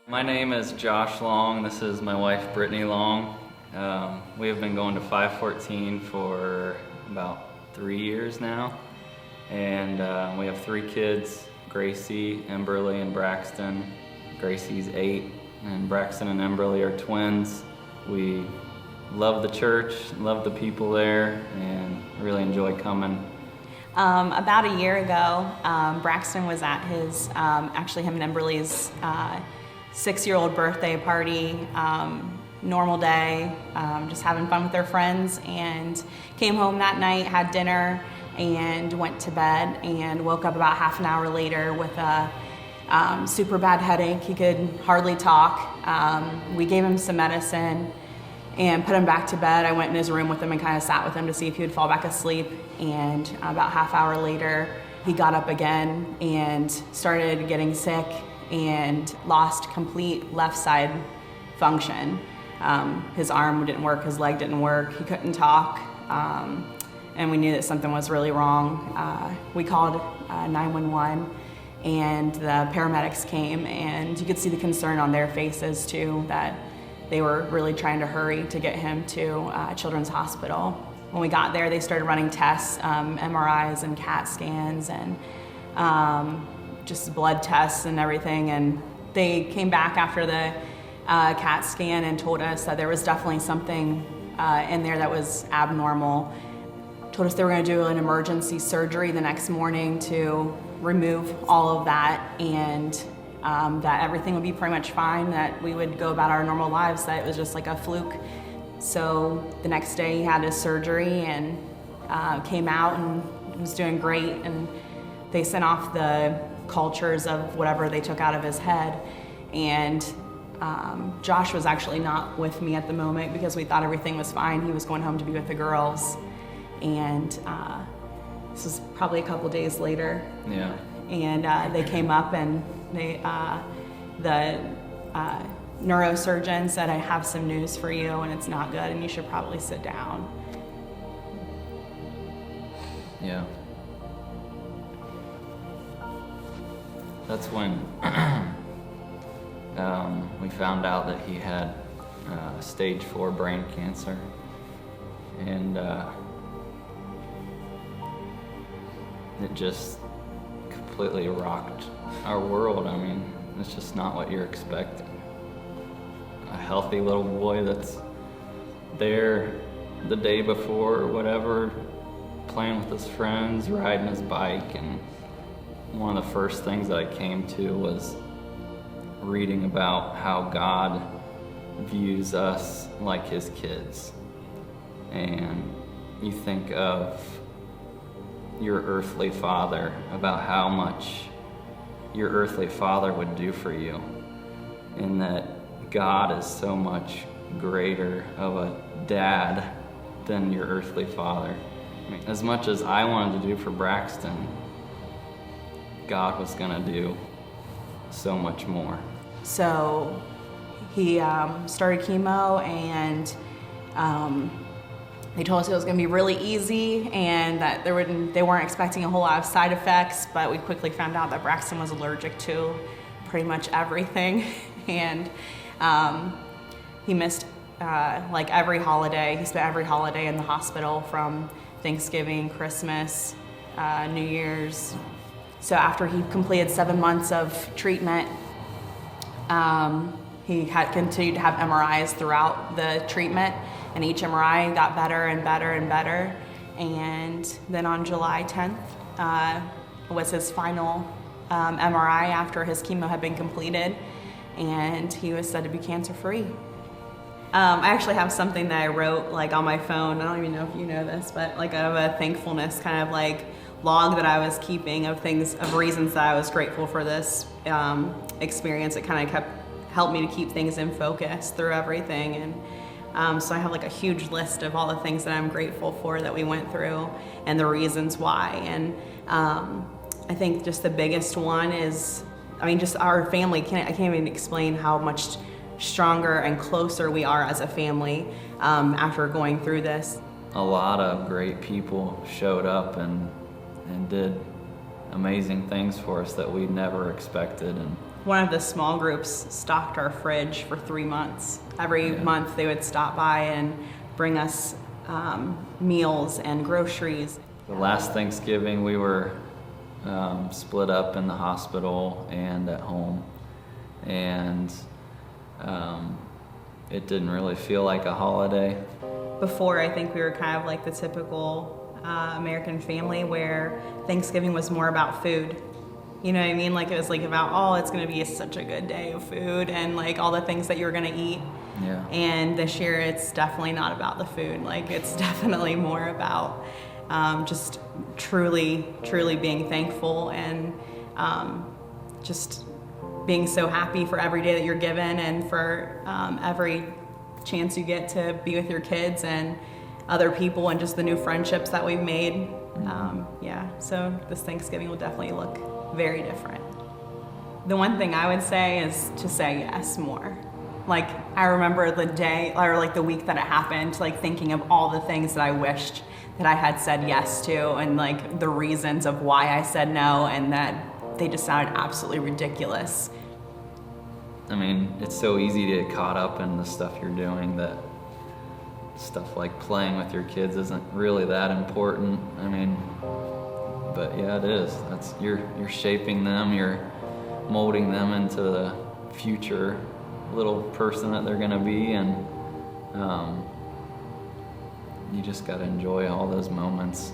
My name is Josh Long. This is my wife, Brittany Long. We have been going to 514 for about 3 years now. And we have 3 kids, Gracie, Emberly, and Braxton. Gracie's 8, and Braxton and Emberly are twins. We love the church, love the people there, and really enjoy coming. About a year ago, Braxton was at his, actually him and Emberly's 6-year-old birthday party, normal day, just having fun with their friends, and came home that night, had dinner, and went to bed, and woke up about half an hour later with a super bad headache. He could hardly talk. We gave him some medicine and put him back to bed. I went in his room with him and kind of sat with him to see if he would fall back asleep, and about half hour later, he got up again and started getting sick and lost complete left side function. His arm didn't work, his leg didn't work, he couldn't talk, and we knew that something was really wrong. We called 911, and the paramedics came, and you could see the concern on their faces too, that they were really trying to hurry to get him to Children's Hospital. When we got there, they started running tests, MRIs and CAT scans, and just blood tests and everything, and they came back after the CAT scan and told us that there was definitely something in there that was abnormal. Told us they were going to do an emergency surgery the next morning to remove all of that, and that everything would be pretty much fine, that we would go about our normal lives, that it was just like a fluke. So the next day he had his surgery and came out and was doing great, and they sent off the cultures of whatever they took out of his head. And Josh was actually not with me at the moment because we thought everything was fine. He was going home to be with the girls. And this was probably a couple days later. Yeah. And they came up, and the neurosurgeon said, "I have some news for you, and it's not good, and you should probably sit down." Yeah. That's when we found out that he had stage 4 brain cancer, and it just completely rocked our world. I mean, it's just not what you're expecting. A healthy little boy that's there the day before or whatever, playing with his friends, riding his bike, and one of the first things that I came to was reading about how God views us like his kids. And you think of your earthly father, about how much your earthly father would do for you, and that God is so much greater of a dad than your earthly father. I mean, as much as I wanted to do for Braxton, God was gonna do so much more. So he started chemo, and they told us it was gonna be really easy, and that they weren't expecting a whole lot of side effects, but we quickly found out that Braxton was allergic to pretty much everything. And he missed like every holiday. He spent every holiday in the hospital, from Thanksgiving, Christmas, New Year's. So after he completed 7 months of treatment, he had continued to have MRIs throughout the treatment, and each MRI got better and better and better. And then on July 10th was his final MRI after his chemo had been completed, and he was said to be cancer-free. I actually have something that I wrote like on my phone. I don't even know if you know this, but like of a thankfulness kind of like log that I was keeping of things, of reasons that I was grateful for this experience. It kind of helped me to keep things in focus through everything. And so I have like a huge list of all the things that I'm grateful for that we went through and the reasons why. And I think just the biggest one is, I mean, just our family. I can't even explain how much stronger and closer we are as a family after going through this. A lot of great people showed up and did amazing things for us that we never expected. And one of the small groups stocked our fridge for 3 months. Every month they would stop by and bring us meals and groceries. The last Thanksgiving we were split up in the hospital and at home, and it didn't really feel like a holiday. Before, I think we were kind of like the typical American family where Thanksgiving was more about food. You know what I mean? Like it was like about, oh, it's gonna be such a good day of food and like all the things that you're gonna eat. Yeah. And this year it's definitely not about the food. Like it's definitely more about just truly being thankful and just being so happy for every day that you're given and for every chance you get to be with your kids and other people and just the new friendships that we've made. So this Thanksgiving will definitely look very different. The one thing I would say is to say yes more. Like I remember the day or like the week that it happened, like thinking of all the things that I wished that I had said yes to and like the reasons of why I said no and that they just sounded absolutely ridiculous. I mean, it's so easy to get caught up in the stuff you're doing that stuff like playing with your kids isn't really that important. I mean, but yeah, it is. You're shaping them, you're molding them into the future little person that they're gonna be, and you just gotta enjoy all those moments.